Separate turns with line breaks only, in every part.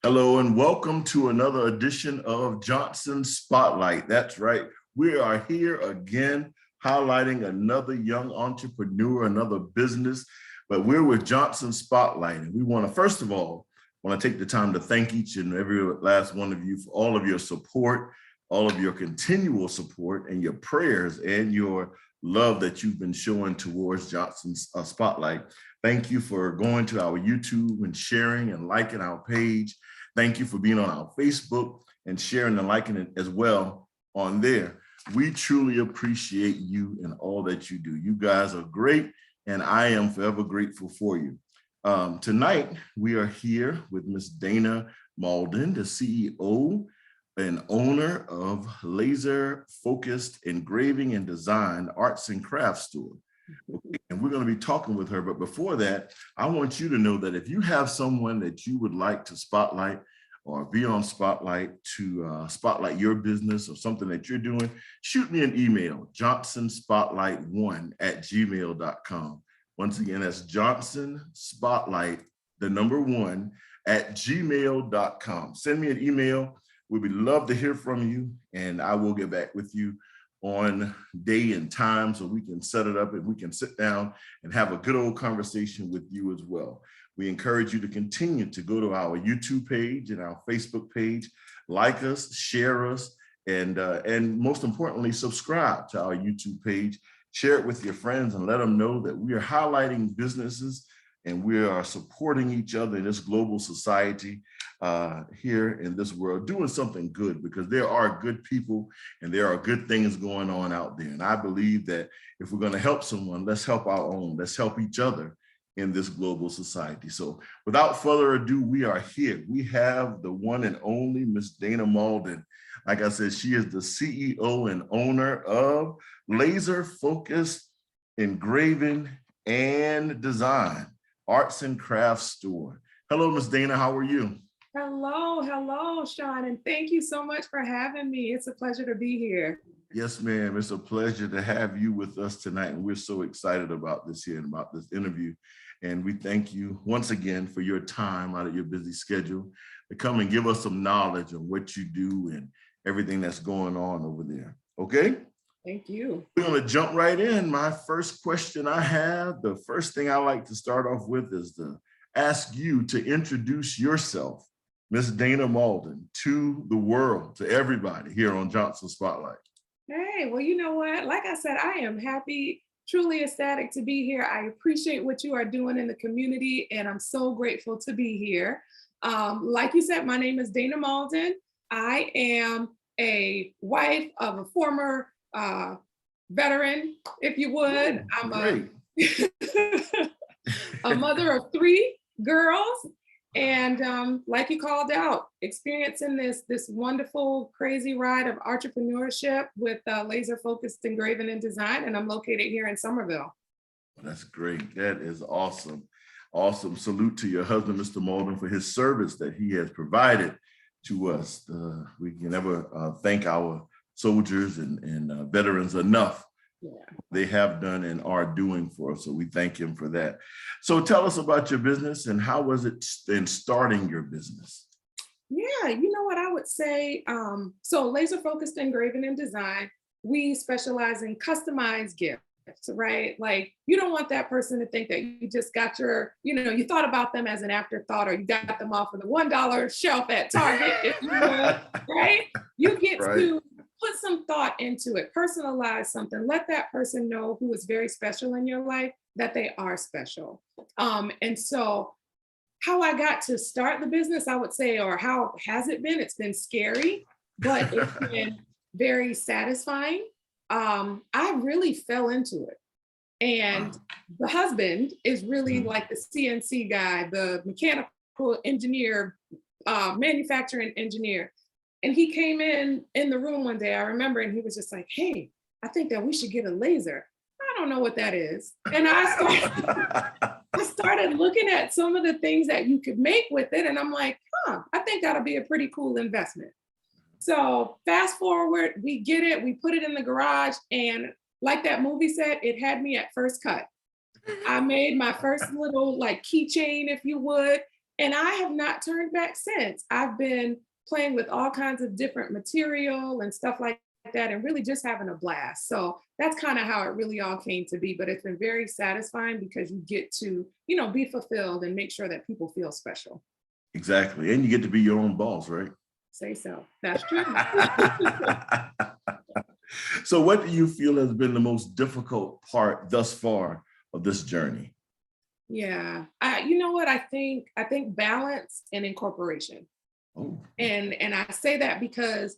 Hello and welcome to another edition of Johnson Spotlight. That's right. We are here again highlighting another young entrepreneur, another business, but we're with Johnson Spotlight. And we want to, first of all, take the time to thank each and every last one of you for all of your support, all of your continual support and your prayers and your love that you've been showing towards Johnson's Spotlight. Thank you for going to our YouTube and sharing and liking our page. Thank you for being on our Facebook and sharing and liking it as well on there. We truly appreciate you and all that you do. You guys are great, and I am forever grateful for you. Tonight, we are here with Miss Dana Malden, the CEO and owner of Laser Focused Engraving and Design Arts and Crafts Store. Okay, and we're going to be talking with her. But before that, I want you to know that if you have someone that you would like to spotlight or be on Spotlight to spotlight your business or something that you're doing, shoot me an email, johnsonspotlight1@gmail.com. Once again, that's johnsonspotlight1@gmail.com. Send me an email. We would love to hear from you, and I will get back with you on day and time so we can set it up and we can sit down and have a good old conversation with you as well. We encourage you to continue to go to our YouTube page and our Facebook page, like us, share us, and most importantly, subscribe to our YouTube page. Share it with your friends and let them know that we are highlighting businesses and we are supporting each other in this global society here in this world, doing something good, because there are good people and there are good things going on out there. And I believe that if we're going to help someone, let's help our own, let's help each other in this global society. So without further ado, we are here. We have the one and only Miss Dana Malden. Like I said, she is the CEO and owner of Laser Focused Engraving and Design Arts and Crafts Store. Hello, Miss Dana, how are you?
Hello, Sean, and thank you so much for having me. It's a pleasure to be here.
Yes, ma'am. It's a pleasure to have you with us tonight, and we're so excited about this here and about this interview. And we thank you once again for your time out of your busy schedule to come and give us some knowledge on what you do and everything that's going on over there. Okay?
Thank you.
We're going to jump right in. My first question I have, the first thing I like to start off with is to ask you to introduce yourself, Miss Dana Malden, to the world, to everybody here on Johnson Spotlight.
Hey, well, you know what? Like I said, I am happy, truly ecstatic to be here. I appreciate what you are doing in the community, and I'm so grateful to be here. Like you said, my name is Dana Malden. I am a wife of a former veteran, if you would. I'm a mother of 3 girls, and like you called out, experiencing this wonderful, crazy ride of entrepreneurship with Laser Focused Engraving and Design, and I'm located here in Somerville.
That's great. That is awesome. Awesome. Salute to your husband, Mr. Malden, for his service that he has provided to us. We can never thank our soldiers and veterans enough. Yeah. They have done and are doing for us, so we thank him for that. So tell us about your business and how was it in starting your business?
Yeah, you know what I would say, so Laser Focused Engraving and Design, we specialize in customized gifts, right? Like, you don't want that person to think that you just got you thought about them as an afterthought, or you got them off of the $1 shelf at Target, if you would, right? You get to put some thought into it, personalize something, let that person know who is very special in your life that they are special. And so how I got to start the business, I would say, or how has it been? It's been scary, but it's been very satisfying. I really fell into it. And the husband is really like the CNC guy, the mechanical engineer, manufacturing engineer. And he came in the room one day, I remember, and he was just like, hey, I think that we should get a laser. I don't know what that is. And I started looking at some of the things that you could make with it. And I'm like, I think that'll be a pretty cool investment. So fast forward, we get it, we put it in the garage, and like that movie said, it had me at first cut. I made my first little like keychain, if you would, And I have not turned back since. I've been playing with all kinds of different material and stuff like that and really just having a blast. So that's kind of how it really all came to be. But it's been very satisfying because you get to, be fulfilled and make sure that people feel special.
Exactly. And you get to be your own boss, right?
Say so. That's true.
So what do you feel has been the most difficult part thus far of this journey?
Yeah. You know what? I think balance and incorporation.
Oh,
And I say that because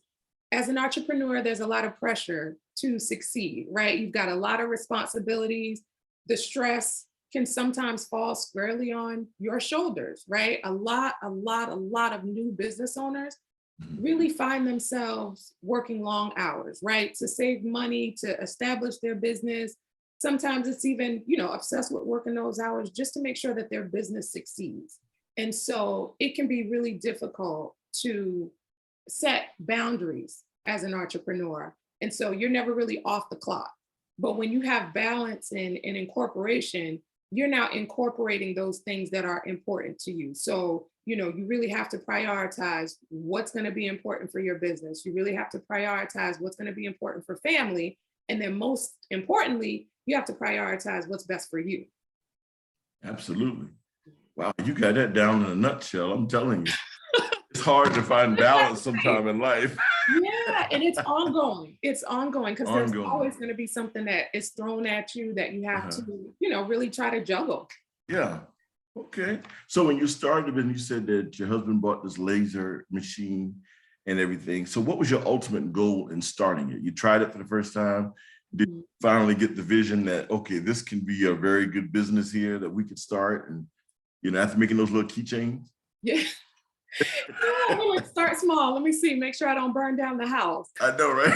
as an entrepreneur, there's a lot of pressure to succeed, right? You've got a lot of responsibilities. The stress can sometimes fall squarely on your shoulders, right? A lot of new business owners
mhm.
really find themselves working long hours, right? To save money, to establish their business. Sometimes it's even, obsessed with working those hours just to make sure that their business succeeds. And so it can be really difficult to set boundaries as an entrepreneur. And so you're never really off the clock. But when you have balance and incorporation, you're now incorporating those things that are important to you. So, you really have to prioritize what's going to be important for your business. You really have to prioritize what's going to be important for family. And then most importantly, you have to prioritize what's best for you.
Absolutely. Wow, you got that down in a nutshell. I'm telling you, it's hard to find balance sometime in life.
Yeah, and it's ongoing. It's ongoing because there's
Ongoing.
always going to be something that is thrown at you that you have
Uh-huh.
to, really try to juggle.
Yeah. Okay. So when you started and you said that your husband bought this laser machine and everything. So what was your ultimate goal in starting it? You tried it for the first time. Did you
Mhm.
finally get the vision that, okay, this can be a very good business here that we could start? And, after making those little keychains?
Yeah. Yeah, well, let's start small. Let me see. Make sure I don't burn down the house.
I know, right?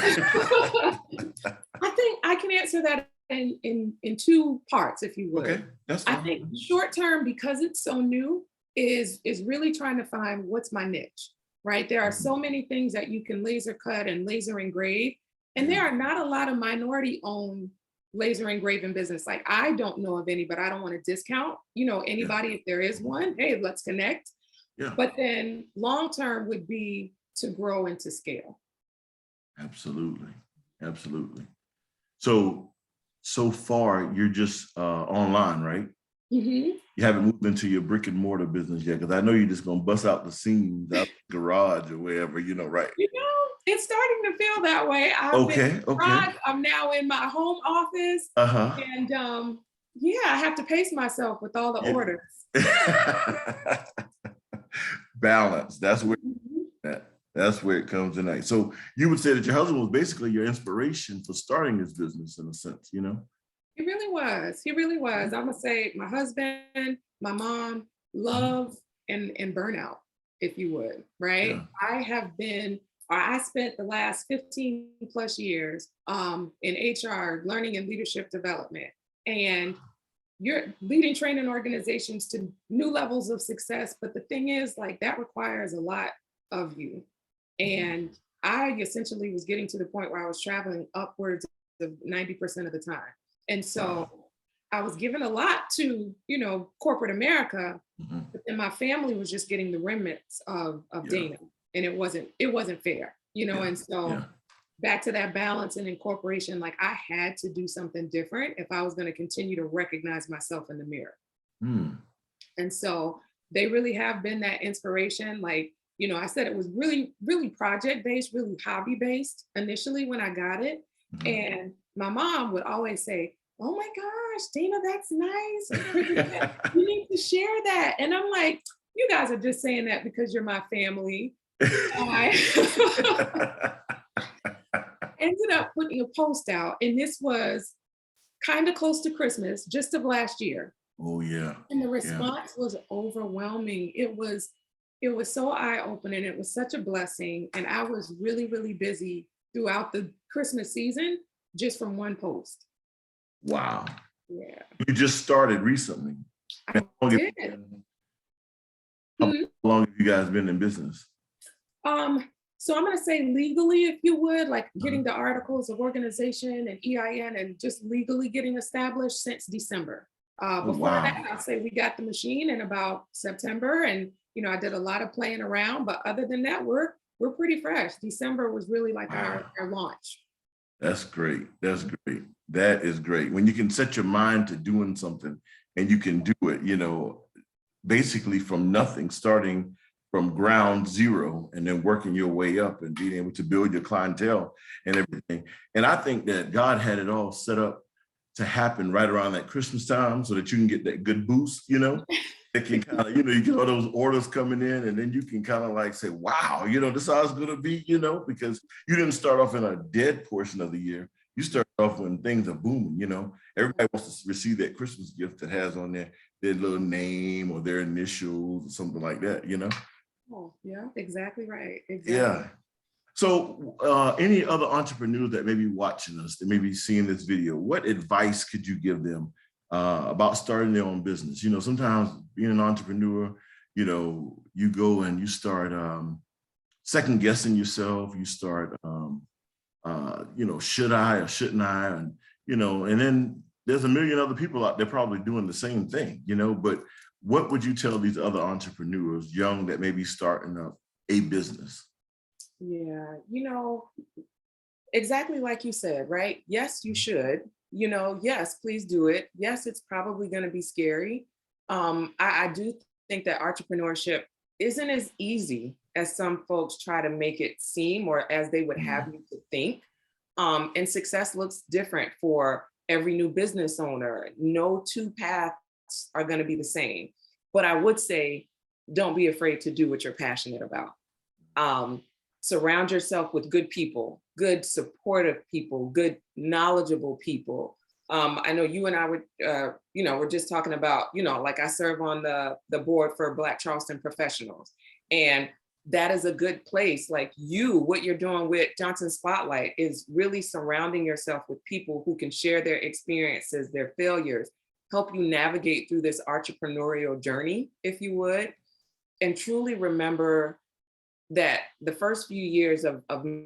I think I can answer that in two parts, if you would.
Okay, that's
I
fine.
think short term, because it's so new, is really trying to find what's my niche, right? There are so
Mhm.
many things that you can laser cut and laser engrave, and
Yeah,
there are not a lot of minority owned laser engraving business. Like I don't know of any, but I don't want to discount,
yeah,
anybody if there is one. Hey, let's connect.
yeah,
But then long term would be to grow and to scale.
absolutely. Absolutely. So far, you're just online, right?
Mhm.
You haven't moved into your brick and mortar business yet, because I know you're just gonna bust out the seams out the garage or wherever, right?
It's starting to feel that way. I've been
Okay, okay.
tried. I'm now in my home office,
Uh-huh.
and yeah, I have to pace myself with all the
Yeah.
orders.
Balance.
Mhm.
That's where it comes tonight. So you would say that your husband was basically your inspiration for starting this business in a sense?
He really was. He really
Yeah.
was. I'm gonna say my husband, my mom,
Mhm.
love, and burnout, if you would, right?
Yeah.
I spent the last 15 plus years in HR, learning and leadership development. And you're leading training organizations to new levels of success. But the thing is, like, that requires a lot of you.
Mhm.
And I essentially was getting to the point where I was traveling upwards of 90% of the time. And so
Wow.
I was given a lot to, corporate America,
Mhm.
but then my family was just getting the remnants of
Yeah.
Dana. And it wasn't fair,
Yeah.
and so
Yeah.
back to that balance and incorporation, like I had to do something different if I was going to continue to recognize myself in the mirror.
Hmm.
And so they really have been that inspiration. Like, I said it was really, really project based, really hobby based initially when I got it.
Mhm.
And my mom would always say, "Oh my gosh, Dana, that's nice. Or Cricket, you need to share that." And I'm like, "You guys are just saying that because you're my family." I ended up putting a post out, and this was kind of close to Christmas, just of last year.
Oh yeah.
And the
Yeah.
response was overwhelming. It was so eye-opening. It was such a blessing. And I was really, really busy throughout the Christmas season just from one post.
Wow.
Yeah,
You just started recently.
I
How long have
did.
you been- how
Hmm.
long have you guys been in business?
So I'm gonna say legally, if you would, like
Uh-huh.
getting the articles of organization and EIN and just legally getting established since December.
Oh,
Before that,
wow.
I'll say we got the machine in about September, and I did a lot of playing around. But other than that, we're pretty fresh. December was really like
Wow.
our launch.
That's great. That's great. That is great. When you can set your mind to doing something and you can do it, basically from nothing, starting from ground zero and then working your way up and being able to build your clientele and everything. And I think that God had it all set up to happen right around that Christmas time so that you can get that good boost, it can kind of, you get all those orders coming in and then you can kind of like say, wow, this is how it's going to be, because you didn't start off in a dead portion of the year. You start off when things are booming, everybody wants to receive that Christmas gift that has on their little name or their initials or something like that,
Oh, yeah, exactly right. Exactly.
Yeah. So any other entrepreneurs that may be watching us, that may be seeing this video, what advice could you give them about starting their own business? Sometimes being an entrepreneur, you go and you start second guessing yourself. You start, should I or shouldn't I? And then there's a million other people out there probably doing the same thing, but what would you tell these other entrepreneurs, young, that may be starting up a business?
Yeah, exactly like you said, right? Yes, you should. Yes, please do it. Yes, it's probably going to be scary. I do think that entrepreneurship isn't as easy as some folks try to make it seem or as they would have you to think. And success looks different for every new business owner. No two paths are going to be the same. But I would say, don't be afraid to do what you're passionate about. Surround yourself with good people, good supportive people, good knowledgeable people. I know you and I were, we're just talking about, like I serve on the board for Black Charleston Professionals. And that is a good place. Like what you're doing with Johnson Spotlight is really surrounding yourself with people who can share their experiences, their failures, help you navigate through this entrepreneurial journey, if you would, and truly remember that the first few years of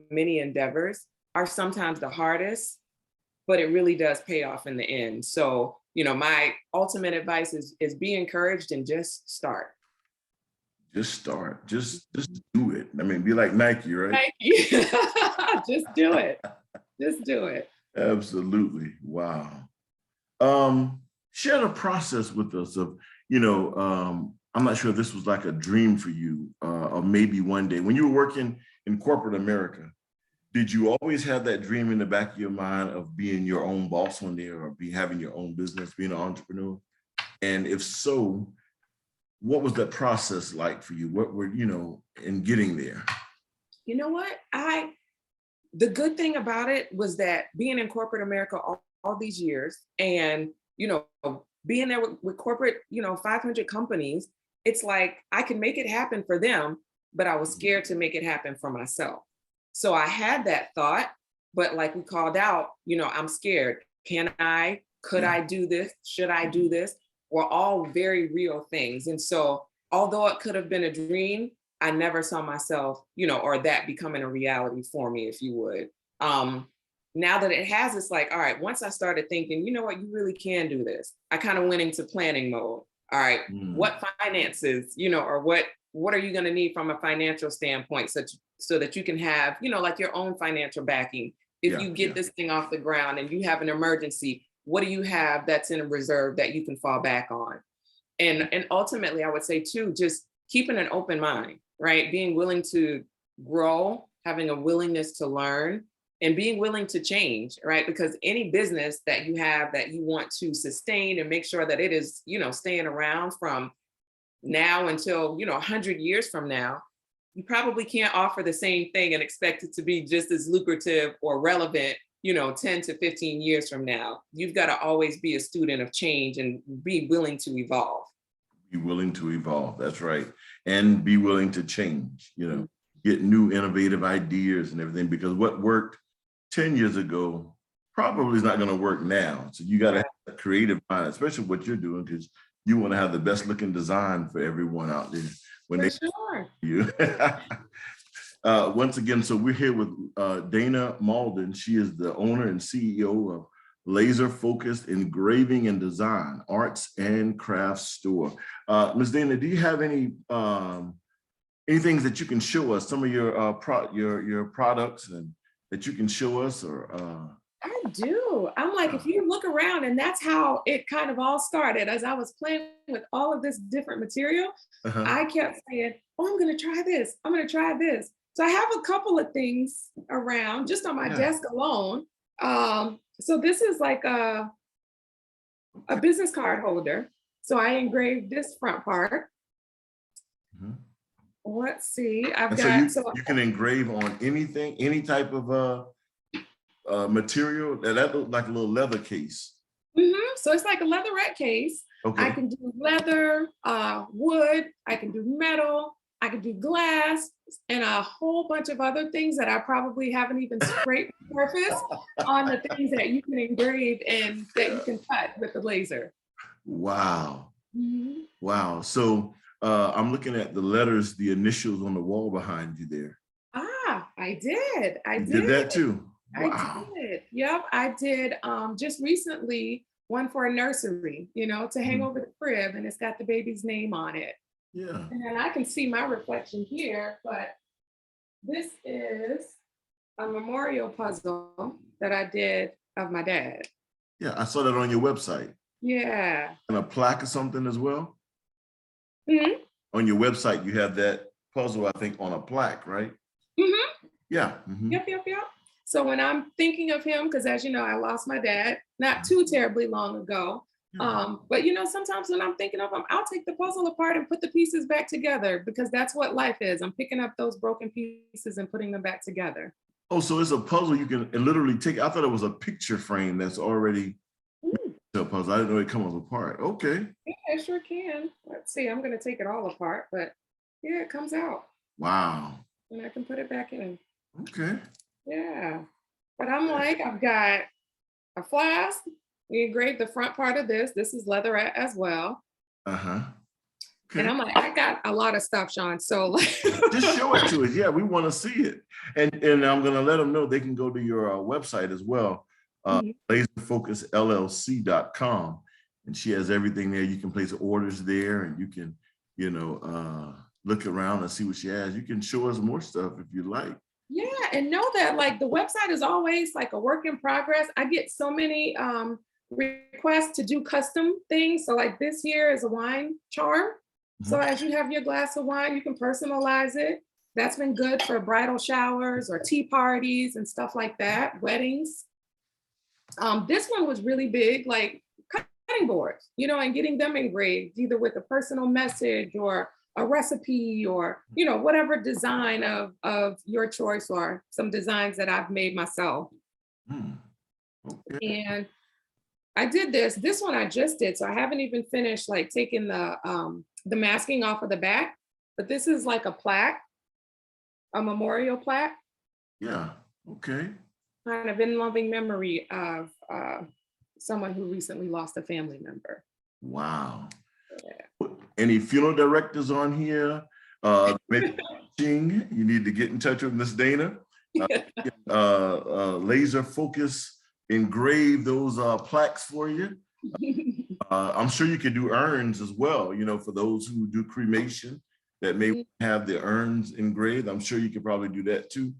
many endeavors are sometimes the hardest, but it really does pay off in the end. So, my ultimate advice is be encouraged and just start.
Just start. Just do it. I mean, be like Nike, right?
Nike. Just do it. Just do it.
Absolutely. Wow. Share the process with us of, I'm not sure if this was like a dream for you, or maybe one day when you were working in corporate America, did you always have that dream in the back of your mind of being your own boss one day or having your own business, being an entrepreneur? And if so, what was that process like for you? What were, in getting there?
You know what? The good thing about it was that being in corporate America all these years and, being there with corporate, 500 companies, it's like I can make it happen for them, but I was scared to make it happen for myself. So I had that thought, but like we called out, I'm scared. Could I do this? Should I do this? Were all very real things. And so although it could have been a dream, I never saw myself, or that becoming a reality for me, if you would. Now that it has, it's like, all right, once I started thinking, you know what, you really can do this. I kind of went into planning mode. All right, what finances, or what are you going to need from a financial standpoint, so that you can have, like your own financial backing. If you get this thing off the ground and you have an emergency, what do you have that's in a reserve that you can fall back on? And ultimately, I would say too, just keeping an open mind, right? Being willing to grow, having a willingness to learn, and being willing to change, right? Because any business that you have that you want to sustain and make sure that it is, staying around from now until, 100 years from now, you probably can't offer the same thing and expect it to be just as lucrative or relevant, 10 to 15 years from now. You've got to always be a student of change and be willing to evolve.
Be willing to evolve. That's right. And be willing to change, get new innovative ideas and everything, because what worked 10 years ago probably is not going to work now. So you got to have a creative mind, especially what you're doing, because you want to have the best looking design for everyone out there when
For
they
sure.
you. Once again, so we're here with Dana Malden. She is the owner and CEO of laser focused engraving and design, arts and crafts store. Ms. Dana, do you have any things that you can show us? Some of your your products and that you can show us, or
I do. I'm like, if you look around, and that's how it kind of all started. As I was playing with all of this different material,
uh-huh.
I kept saying, oh, I'm going to try this. I'm going to try this. So I have a couple of things around just on my
Yeah.
desk alone. So this is like a business card holder. So I engraved this front part.
Mhm.
Let's see. I've
And
got,
so you can engrave on anything, any type of material. That looks like a little leather case.
So it's like a leatherette case.
Okay.
I can do leather, wood, I can do metal, I can do glass, and a whole bunch of other things that I probably haven't even scraped the surface on the things that you can engrave and that you can cut with the laser.
Wow.
Mhm.
Wow. So I'm looking at the letters, the initials on the wall behind you there.
Ah, I did. I
You
did.
did that too.
I
Wow.
did. Yep, I did. Just recently, one for a nursery, to hang over the crib, and it's got the baby's name on it.
Yeah.
And then I can see my reflection here, but this is a memorial puzzle that I did of my dad.
Yeah. I saw that on your website.
Yeah.
And a plaque or something as well.
Mhm.
On your website, you have that puzzle, I think, on a plaque, right?
Mhm.
Yeah. Mhm.
Yep. So when I'm thinking of him, because as you know, I lost my dad not too terribly long ago.
Yeah.
But sometimes when I'm thinking of him, I'll take the puzzle apart and put the pieces back together because that's what life is. I'm picking up those broken pieces and putting them back together.
Oh, so it's a puzzle you can literally take. I thought it was a picture frame that's already
Mm,
a puzzle. I didn't know it comes apart. Okay.
yeah, I sure can. Let's see. I'm going to take it all apart, but yeah, it comes out
Wow.
and I can put it back in.
Okay.
Yeah. But I'm like, I've got a flask. We engraved the front part of this. This is leatherette as well.
Uh-huh.
And
Okay.
I'm like, I got a lot of stuff, Sean. So like,
Just show it to us. Yeah, we want to see it. And I'm going to let them know they can go to your website as well,
Mhm.
laserfocusllc.com. And she has everything there. You can place orders there and you can, look around and see what she has. You can show us more stuff if you like.
Yeah, and know that like the website is always like a work in progress. I get so many requests to do custom things. So like this here is a wine charm. So
Mhm.
as you have your glass of wine, you can personalize it. That's been good for bridal showers or tea parties and stuff like that, weddings. This one was really big, like cutting boards, and getting them engraved either with a personal message or a recipe or whatever design of your choice or some designs that I've made myself.
Hmm. Okay.
And I did this one I just did, so I haven't even finished like taking the masking off of the back, but this is like a plaque, a memorial plaque,
Yeah. Okay.
kind of in loving memory of someone who recently lost a family member.
Wow.
Yeah.
Any funeral directors on here? Maybe you need to get in touch with Miss Dana. Laser focus engrave those plaques for you. I'm sure you could do urns as well, for those who do cremation that may have the urns engraved. I'm sure you could probably do that too.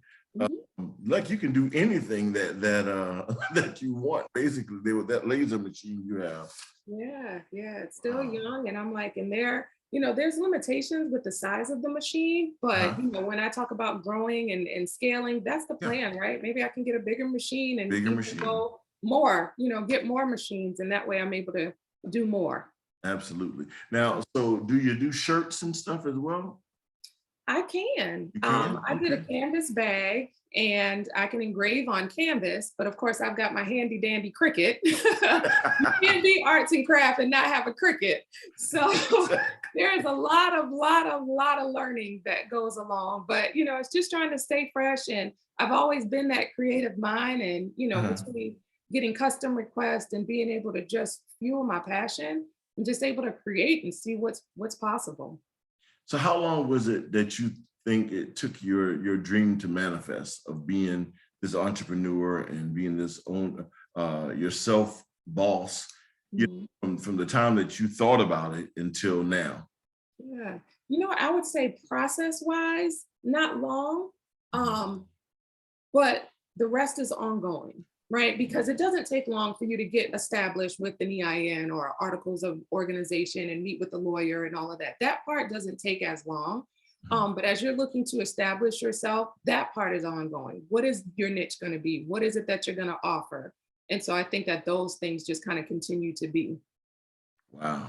Like you can do anything that that you want, basically, with that laser machine you have.
Yeah, it's still young. And I'm like, and there's limitations with the size of the machine, but when I talk about growing and scaling, that's the
Yeah,
plan, right? Maybe I can get a bigger machine and
bigger
even
machine.
go more, get more machines, and that way I'm able to do more.
Absolutely. Now, so do you do shirts and stuff as well?
I can.
You can?
I did a
Okay.
canvas bag and I can engrave on canvas, but of course I've got my handy dandy Cricut. You can't be arts and craft and not have a Cricut. So there's a lot of learning that goes along, but it's just trying to stay fresh. And I've always been that creative mind, and between getting custom requests and being able to just fuel my passion, I'm just able to create and see what's possible.
So how long was it that you think it took your dream to manifest of being this entrepreneur and being this yourself boss, you
Mhm.
know, from the time that you thought about it until now?
Yeah. You know what, I would say process-wise, not long,
Mhm.
um, but the rest is ongoing, right? Because it doesn't take long for you to get established with an EIN or articles of organization and meet with the lawyer and all of that. That part doesn't take as long.
Mhm.
But as you're looking to establish yourself, that part is ongoing. What is your niche going to be? What is it that you're going to offer? And so I think that those things just kind of continue to be.
Wow.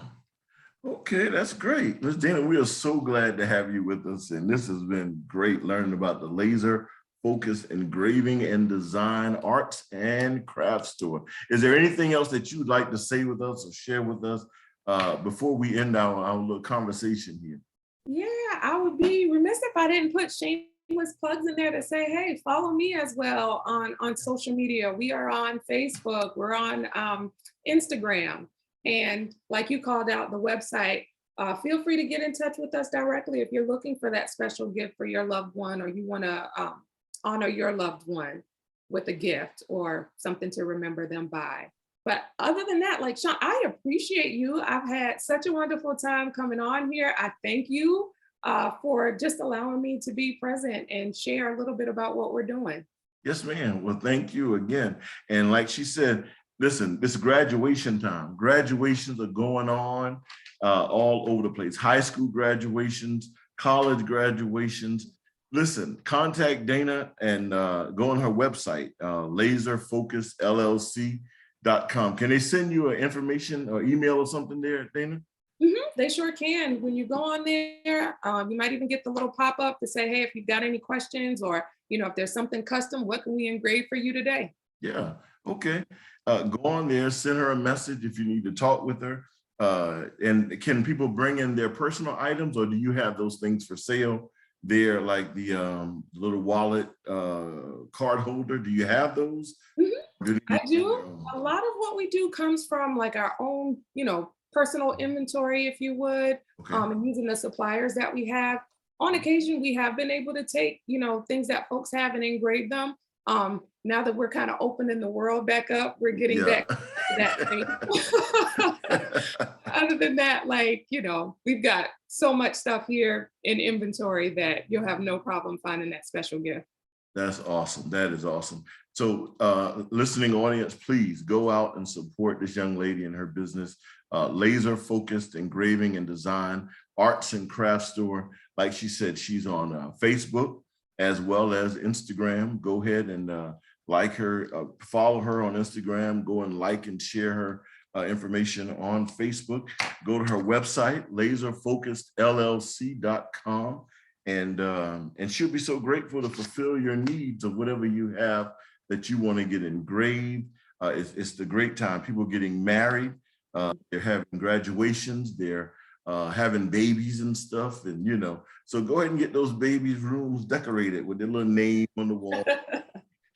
Okay, that's great. Ms. Dana, we are so glad to have you with us. And this has been great learning about the laser focus engraving and design arts and craft store. Is there anything else that you'd like to say with us or share with us before we end our little conversation here?
Yeah, I would be remiss if I didn't put shameless plugs in there to say, hey, follow me as well on social media. We are on Facebook, we're on Instagram, and like you called out the website. Feel free to get in touch with us directly if you're looking for that special gift for your loved one, or you want to honor your loved one with a gift or something to remember them by. But other than that, like Sean, I appreciate you. I've had such a wonderful time coming on here. I thank you for just allowing me to be present and share a little bit about what we're doing.
Yes, ma'am. Well, thank you again. And like she said, listen, it's graduation time. Graduations are going on all over the place. High school graduations, college graduations. Listen, contact Dana and go on her website, laserfocusllc.com. Can they send you information or email or something there, Dana?
They sure can. When you go on there, you might even get the little pop up to say, hey, if you've got any questions, or if there's something custom, what can we engrave for you today?
Yeah. Okay. Go on there, send her a message if you need to talk with her. And can people bring in their personal items, or do you have those things for sale there, like the little wallet card holder? Do you have those?
Mhm.
Do they
I
need to bring
do.
their own?
A lot of what we do comes from like our own, personal inventory, if you would,
Okay.
and using the suppliers that we have. On occasion, we have been able to take, things that folks have and engrave them. Now that we're kind of opening the world back up, we're getting
Yeah.
back to that thing. Other than that, like, we've got so much stuff here in inventory that you'll have no problem finding that special gift.
That's awesome. That is awesome. So, listening audience, please go out and support this young lady and her business, laser focused engraving and design, arts and craft store. Like she said, she's on Facebook as well as Instagram. Go ahead and like her, follow her on Instagram, go and like and share her information on Facebook. Go to her website, laserfocusedllc.com. And she'll be so grateful to fulfill your needs of whatever you have that you want to get engraved. It's the great time. People getting married, they're having graduations, they're having babies and stuff, and so go ahead and get those babies' rooms decorated with their little name on the wall,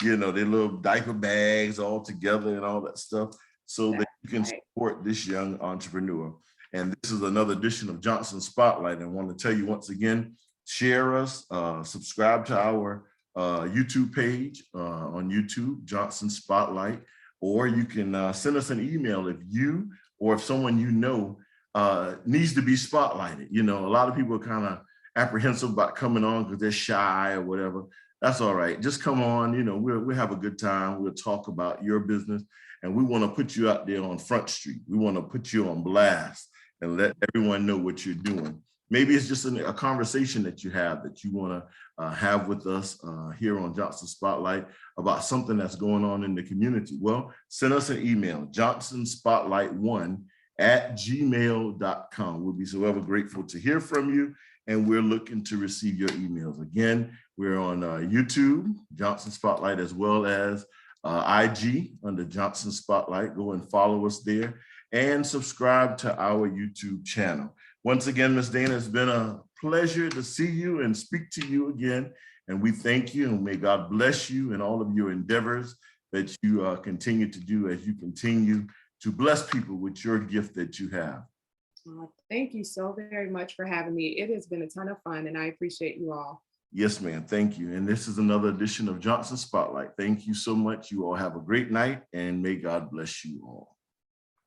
their little diaper bags all together and all that stuff, so that
That's
you can
right.
support this young entrepreneur. And this is another edition of Johnson Spotlight. And I want to tell you once again, share us, subscribe to our YouTube page on YouTube, Johnson Spotlight, or you can send us an email if you or if someone needs to be spotlighted. A lot of people are kind of apprehensive about coming on because they're shy or whatever. That's all right. Just come on. We'll have a good time. We'll talk about your business, and we want to put you out there on Front Street. We want to put you on blast and let everyone know what you're doing. Maybe it's just a conversation that you want to have with us here on Johnson Spotlight about something that's going on in the community. Well, send us an email, johnsonspotlight1@gmail.com. We'll be so ever grateful to hear from you, and we're looking to receive your emails. Again, we're on YouTube, Johnson Spotlight, as well as IG under Johnson Spotlight. Go and follow us there and subscribe to our YouTube channel. Once again, Ms. Dana, it's been a pleasure to see you and speak to you again. And we thank you, and may God bless you in all of your endeavors that you continue to do as you continue to bless people with your gift that you have.
Thank you so very much for having me. It has been a ton of fun, and I appreciate you all.
Yes, ma'am. Thank you. And this is another edition of Johnson Spotlight. Thank you so much. You all have a great night, and may God bless you all.